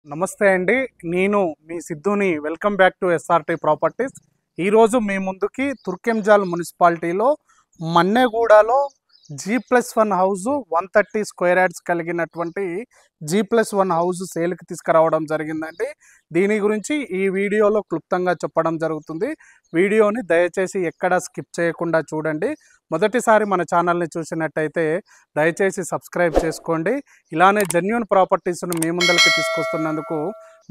నమస్తే అండి. నేను మీ సిద్ధుని. Welcome back to SRT properties. ఈరోజు మీ ముందుకి తుర్కెంజాల్ మున్సిపాలిటీలో మన్నెగూడలో G+1 హౌస్ 130 స్క్వేర్ యార్డ్స్ కలిగినటువంటి G+1 హౌస్ సేల్కి తీసుకురావడం జరిగిందండి. దీని గురించి ఈ వీడియోలో క్లుప్తంగా చెప్పడం జరుగుతుంది. వీడియోని దయచేసి ఎక్కడ స్కిప్ చేయకుండా చూడండి. మొదటిసారి మన ఛానల్ని చూసినట్టయితే దయచేసి సబ్స్క్రైబ్ చేసుకోండి. ఇలానే జెన్యూన్ ప్రాపర్టీస్ను మీ ముందరికి తీసుకొస్తున్నందుకు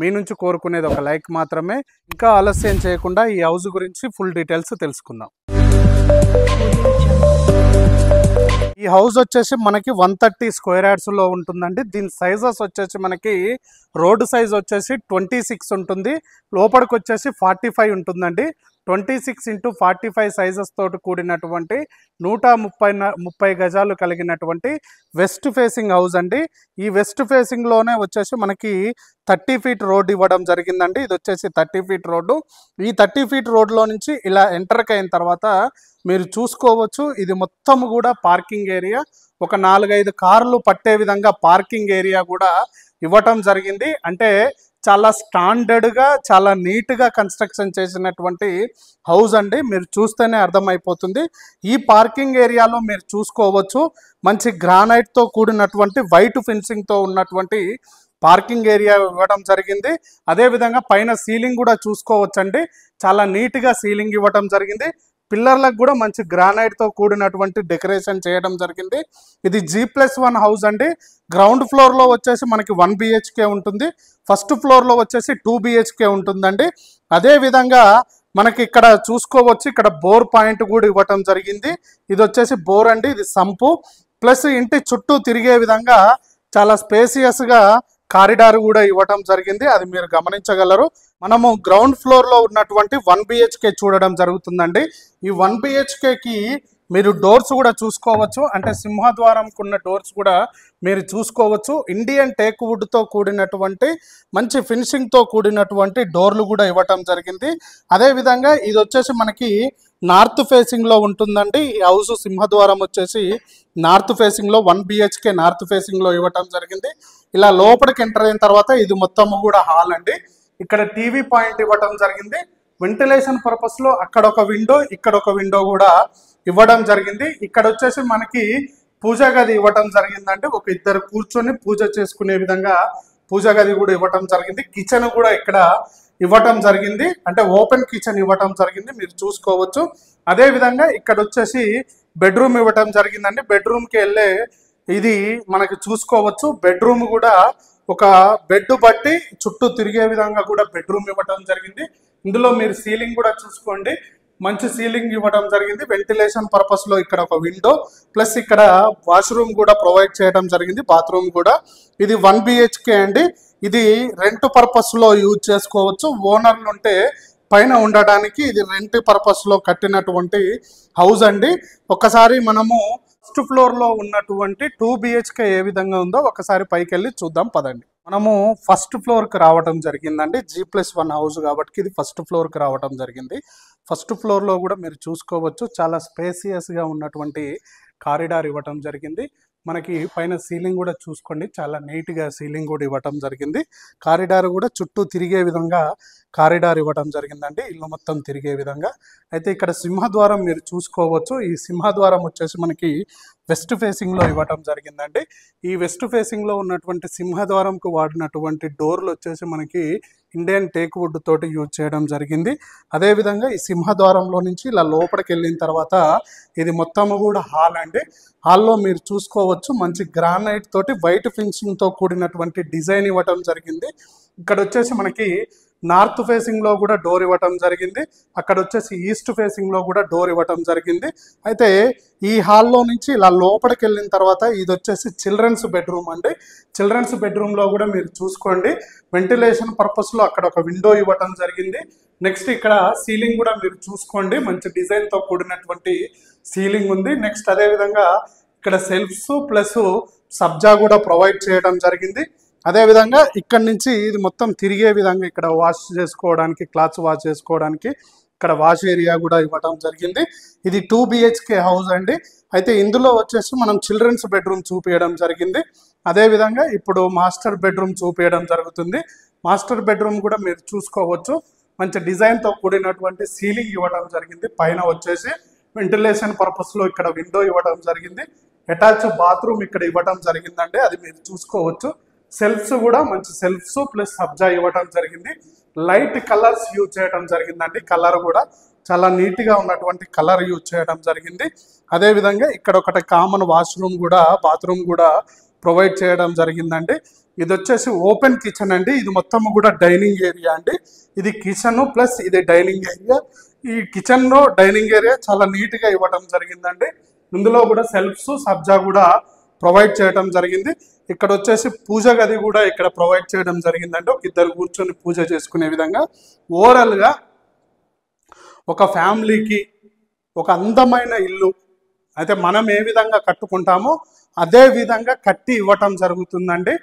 మీ నుంచి కోరుకునేది ఒక లైక్ మాత్రమే. ఇంకా ఆలస్యం చేయకుండా ఈ హౌస్ గురించి ఫుల్ డీటెయిల్స్ తెలుసుకుందాం. ఈ హౌస్ వచ్చేసి మనకి 130 స్క్వేర్ యార్డ్స్లో ఉంటుందండి. దీని సైజెస్ వచ్చేసి మనకి రోడ్ సైజ్ వచ్చేసి 26 ఉంటుంది, లోపలికి వచ్చేసి 45 ఉంటుందండి. 26x45 సైజెస్ తోటి కూడినటువంటి 130 గజాలు కలిగినటువంటి వెస్ట్ ఫేసింగ్ హౌస్ అండి. ఈ వెస్ట్ ఫేసింగ్లోనే వచ్చేసి మనకి 30 ఫీట్ రోడ్ ఇవ్వడం జరిగిందండి. ఇది వచ్చేసి 30 ఫీట్ రోడ్డు. ఈ 30 ఫీట్ రోడ్లో నుంచి ఇలా ఎంటర్కి అయిన తర్వాత మీరు చూసుకోవచ్చు, ఇది మొత్తం కూడా పార్కింగ్ ఏరియా. ఒక 4-5 కార్లు పట్టే విధంగా పార్కింగ్ ఏరియా కూడా ఇవ్వటం జరిగింది. అంటే చాలా స్టాండర్డ్గా చాలా నీట్గా కన్స్ట్రక్షన్ చేసినటువంటి హౌస్ అండి. మీరు చూస్తేనే అర్థమైపోతుంది. ఈ పార్కింగ్ ఏరియాలో మీరు చూసుకోవచ్చు, మంచి గ్రానైట్తో కూడినటువంటి వైట్ ఫెన్సింగ్తో ఉన్నటువంటి పార్కింగ్ ఏరియా ఇవ్వడం జరిగింది. అదేవిధంగా పైన సీలింగ్ కూడా చూసుకోవచ్చండి, చాలా నీట్గా సీలింగ్ ఇవ్వడం జరిగింది. పిల్లర్లకు కూడా మంచి గ్రానైట్తో కూడినటువంటి డెకరేషన్ చేయడం జరిగింది. ఇది G+1 హౌస్ అండి. గ్రౌండ్ ఫ్లోర్లో వచ్చేసి మనకి 1 BHK ఉంటుంది, ఫస్ట్ ఫ్లోర్లో వచ్చేసి 2 BHK ఉంటుందండి. అదేవిధంగా మనకి ఇక్కడ చూసుకోవచ్చు, ఇక్కడ బోర్ పాయింట్ కూడా ఇవ్వటం జరిగింది. ఇది వచ్చేసి బోర్ అండి, ఇది సంపు. ప్లస్ ఇంటి చుట్టూ తిరిగే విధంగా చాలా స్పేసియస్గా కారిడార్ కూడా ఇవ్వటం జరిగింది, అది మీరు గమనించగలరు. మనము గ్రౌండ్ ఫ్లోర్లో ఉన్నటువంటి 1 BHK చూడడం జరుగుతుందండి. ఈ 1 BHKకి మీరు డోర్స్ కూడా చూసుకోవచ్చు, అంటే సింహద్వారంకు ఉన్న డోర్స్ కూడా మీరు చూసుకోవచ్చు. ఇండియన్ టేక్ వుడ్తో కూడినటువంటి మంచి ఫినిషింగ్తో కూడినటువంటి డోర్లు కూడా ఇవ్వటం జరిగింది. అదేవిధంగా ఇది వచ్చేసి మనకి నార్త్ ఫేసింగ్లో ఉంటుందండి. ఈ హౌస్ సింహద్వారం వచ్చేసి నార్త్ ఫేసింగ్లో 1 BHK నార్త్ ఫేసింగ్లో ఇవ్వటం జరిగింది. ఇలా లోపలికి ఎంటర్ అయిన తర్వాత ఇది మొత్తం కూడా హాల్ అండి. ఇక్కడ టీవీ పాయింట్ ఇవ్వటం జరిగింది. వెంటిలేషన్ పర్పస్లో అక్కడ ఒక విండో, ఇక్కడ ఒక విండో కూడా ఇవ్వడం జరిగింది. ఇక్కడ వచ్చేసి మనకి పూజా గది ఇవ్వటం జరిగిందండి. ఒక ఇద్దరు కూర్చొని పూజ చేసుకునే విధంగా పూజా గది కూడా ఇవ్వటం జరిగింది. కిచెన్ కూడా ఇక్కడ ఇవ్వటం జరిగింది, అంటే ఓపెన్ కిచెన్ ఇవ్వటం జరిగింది, మీరు చూసుకోవచ్చు. అదేవిధంగా ఇక్కడ వచ్చేసి బెడ్రూమ్ ఇవ్వటం జరిగిందండి. బెడ్రూమ్కి వెళ్ళే ఇది మనకి చూసుకోవచ్చు. బెడ్రూమ్ కూడా ఒక బెడ్ బట్టి చుట్టూ తిరిగే విధంగా కూడా బెడ్రూమ్ ఇవ్వటం జరిగింది. ఇందులో మీరు సీలింగ్ కూడా చూసుకోండి, మంచి సీలింగ్ ఇవ్వడం జరిగింది. వెంటిలేషన్ పర్పస్లో ఇక్కడ ఒక విండో, ప్లస్ ఇక్కడ వాష్రూమ్ కూడా ప్రొవైడ్ చేయడం జరిగింది, బాత్రూమ్ కూడా. ఇది 1 BHK అండి. ఇది రెంట్ పర్పస్లో యూజ్ చేసుకోవచ్చు. ఓనర్లు ఉంటే పైన ఉండడానికి ఇది రెంట్ పర్పస్లో కట్టినటువంటి హౌస్ అండి. ఒక్కసారి మనము ఫస్ట్ ఫ్లోర్లో ఉన్నటువంటి 2 BHK ఏ విధంగా ఉందో ఒకసారి పైకి వెళ్ళి చూద్దాం పదండి. మనము ఫస్ట్ ఫ్లోర్కి రావడం జరిగిందండి. G+1 హౌస్ కాబట్టి ఇది ఫస్ట్ ఫ్లోర్కి రావడం జరిగింది. ఫస్ట్ ఫ్లోర్లో కూడా మీరు చూసుకోవచ్చు, చాలా స్పేసియస్గా ఉన్నటువంటి కారిడార్ ఇవ్వటం జరిగింది. మనకి పైన సీలింగ్ కూడా చూసుకోండి, చాలా నీట్గా సీలింగ్ కూడా ఇవ్వటం జరిగింది. కారిడార్ కూడా చుట్టూ తిరిగే విధంగా కారిడార్ ఇవ్వటం జరిగిందండి, ఇల్లు మొత్తం తిరిగే విధంగా. అయితే ఇక్కడ సింహద్వారం మీరు చూసుకోవచ్చు. ఈ సింహద్వారం వచ్చేసి మనకి వెస్ట్ ఫేసింగ్లో ఇవ్వటం జరిగిందండి. ఈ వెస్ట్ ఫేసింగ్లో ఉన్నటువంటి సింహద్వారంకు వాడినటువంటి డోర్లు వచ్చేసి మనకి ఇండియన్ టేక్ వుడ్ తోటి యూజ్ చేయడం జరిగింది. అదేవిధంగా ఈ సింహద్వారంలో నుంచి ఇలా లోపలికి వెళ్ళిన తర్వాత ఇది మొత్తము కూడా హాల్ అండి. హాల్లో మీరు చూసుకోవచ్చు, మంచి గ్రానైట్ తోటి వైట్ ఫినిషింగ్తో కూడినటువంటి డిజైన్ ఇవ్వటం జరిగింది. ఇక్కడ వచ్చేసి మనకి నార్త్ ఫేసింగ్లో కూడా డోర్ ఇవ్వటం జరిగింది, అక్కడ వచ్చేసి ఈస్ట్ ఫేసింగ్లో కూడా డోర్ ఇవ్వటం జరిగింది. అయితే ఈ హాల్లో నుంచి ఇలా లోపలికి వెళ్ళిన తర్వాత ఇది వచ్చేసి చిల్డ్రన్స్ బెడ్రూమ్ అండి. చిల్డ్రన్స్ బెడ్రూమ్లో కూడా మీరు చూసుకోండి, వెంటిలేషన్ పర్పస్లో అక్కడ ఒక విండో ఇవ్వటం జరిగింది. నెక్స్ట్ ఇక్కడ సీలింగ్ కూడా మీరు చూసుకోండి, మంచి డిజైన్తో కూడినటువంటి సీలింగ్ ఉంది. నెక్స్ట్ అదేవిధంగా ఇక్కడ సెల్ఫ్స్ ప్లస్ సబ్జా కూడా ప్రొవైడ్ చేయడం జరిగింది. అదేవిధంగా ఇక్కడ నుంచి ఇది మొత్తం తిరిగే విధంగా ఇక్కడ వాష్ చేసుకోవడానికి, క్లాత్స్ వాష్ చేసుకోవడానికి ఇక్కడ వాష్ ఏరియా కూడా ఇవ్వడం జరిగింది. ఇది 2 BHK హౌస్ అండి. అయితే ఇందులో వచ్చేసి మనం చిల్డ్రన్స్ బెడ్రూమ్ చూపించడం జరిగింది. అదేవిధంగా ఇప్పుడు మాస్టర్ బెడ్రూమ్ చూపించడం జరుగుతుంది. మాస్టర్ బెడ్రూమ్ కూడా మీరు చూసుకోవచ్చు. మంచి డిజైన్తో కూడినటువంటి సీలింగ్ ఇవ్వడం జరిగింది. పైన వచ్చేసి వెంటిలేషన్ పర్పస్లో ఇక్కడ విండో ఇవ్వడం జరిగింది. అటాచ్ బాత్రూమ్ ఇక్కడ ఇవ్వడం జరిగిందండి, అది మీరు చూసుకోవచ్చు. సెల్ఫ్స్ కూడా మంచి సెల్ఫ్స్ ప్లస్ సబ్జా ఇవ్వడం జరిగింది. లైట్ కలర్స్ యూజ్ చేయడం జరిగిందండి. కలర్ కూడా చాలా నీట్గా ఉన్నటువంటి కలర్ యూజ్ చేయడం జరిగింది. అదేవిధంగా ఇక్కడ ఒకటి కామన్ వాష్రూమ్ కూడా బాత్రూమ్ కూడా ప్రొవైడ్ చేయడం జరిగిందండి. ఇది వచ్చేసి ఓపెన్ కిచెన్ అండి. ఇది మొత్తం కూడా డైనింగ్ ఏరియా అండి. ఇది కిచెన్ ప్లస్ ఇది డైనింగ్ ఏరియా. ఈ కిచెన్లో డైనింగ్ ఏరియా చాలా నీట్గా ఇవ్వడం జరిగిందండి. ఇందులో కూడా సెల్ఫ్స్ సబ్జా కూడా ప్రొవైడ్ చేయడం జరిగింది. ఇక్కడ వచ్చేసి పూజ గది కూడా ఇక్కడ ప్రొవైడ్ చేయడం జరిగిందండి, ఒక ఇద్దరు కూర్చొని పూజ చేసుకునే విధంగా. ఓవరాల్గా ఒక ఫ్యామిలీకి ఒక అందమైన ఇల్లు అయితే మనం ఏ విధంగా కట్టుకుంటామో అదే విధంగా కట్టి ఇవ్వటం జరుగుతుందండి.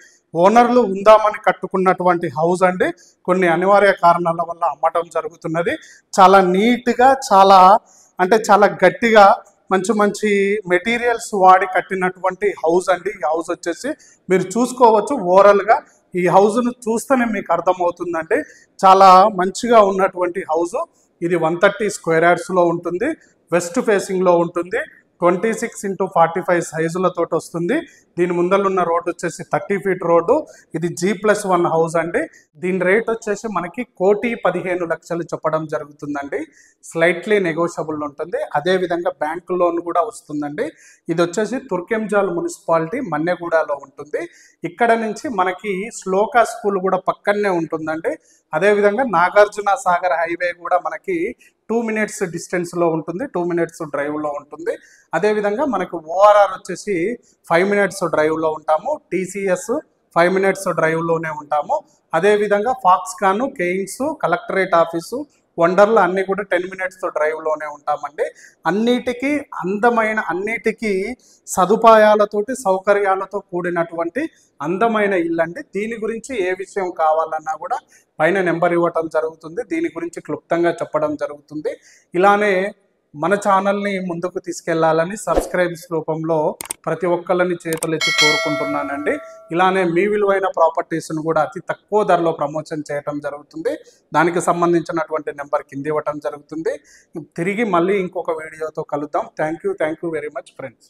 ఓనర్లు ఉందామని కట్టుకున్నటువంటి హౌస్ అండి. కొన్ని అనివార్య కారణాల వల్ల అమ్మటం జరుగుతున్నది. చాలా నీట్గా చాలా గట్టిగా మంచి మంచి మెటీరియల్స్ వాడి కట్టినటువంటి హౌస్ అండి. ఈ హౌస్ వచ్చేసి మీరు చూసుకోవచ్చు. ఓవరాల్గా ఈ హౌస్ను చూస్తేనే మీకు అర్థమవుతుందండి, చాలా మంచిగా ఉన్నటువంటి హౌస్. ఇది 130 స్క్వేర్ యార్డ్స్లో ఉంటుంది. వెస్ట్ ఫేసింగ్లో ఉంటుంది. 26x45 సైజులతో వస్తుంది. దీని ముందరున్న రోడ్డు వచ్చేసి 30 ఫీట్ రోడ్డు. ఇది G+1 హౌస్ అండి. దీని రేట్ వచ్చేసి మనకి 1,15,00,000 చెప్పడం జరుగుతుందండి. స్లైట్లీ నెగోషియబుల్ ఉంటుంది. అదేవిధంగా బ్యాంక్ లోన్ కూడా వస్తుందండి. ఇది వచ్చేసి తుర్కెంజాల్ మున్సిపాలిటీ మన్నెగూడలో ఉంటుంది. ఇక్కడ నుంచి మనకి శ్లోకా స్కూల్ కూడా పక్కనే ఉంటుందండి. అదేవిధంగా నాగార్జున సాగర్ హైవే కూడా మనకి 2 మినిట్స్ డిస్టెన్స్లో ఉంటుంది, 2 మినిట్స్ డ్రైవ్లో ఉంటుంది. అదేవిధంగా మనకు ఓఆర్ఆర్ వచ్చేసి 5 మినిట్స్ డ్రైవ్లో ఉంటాము. టీసీఎస్ 5 మినిట్స్ డ్రైవ్లోనే ఉంటాము. అదేవిధంగా ఫాక్స్కాను, కేయిన్స్, కలెక్టరేట్ ఆఫీసు, వండర్లు అన్నీ కూడా 10 మినిట్స్ డ్రైవ్లోనే ఉంటామండి. అన్నిటికీ సదుపాయాలతోటి సౌకర్యాలతో కూడినటువంటి అందమైన ఇల్లు అండి. దీని గురించి ఏ విషయం కావాలన్నా కూడా పైన నెంబర్ ఇవ్వటం జరుగుతుంది. దీని గురించి క్లుప్తంగా చెప్పడం జరుగుతుంది. ఇలానే మన ఛానల్ని ముందుకు తీసుకెళ్లాలని సబ్స్క్రైబ్స్ రూపంలో ప్రతి ఒక్కళ్ళని చేతులెత్తి కోరుకుంటున్నానండి. ఇలానే మీ విలువైన ప్రాపర్టీస్ను కూడా అతి తక్కువ ధరలో ప్రమోషన్ చేయడం జరుగుతుంది. దానికి సంబంధించినటువంటి నెంబర్ కింద ఇవ్వటం జరుగుతుంది. తిరిగి మళ్ళీ ఇంకొక వీడియోతో కలుద్దాం. Thank you very much friends.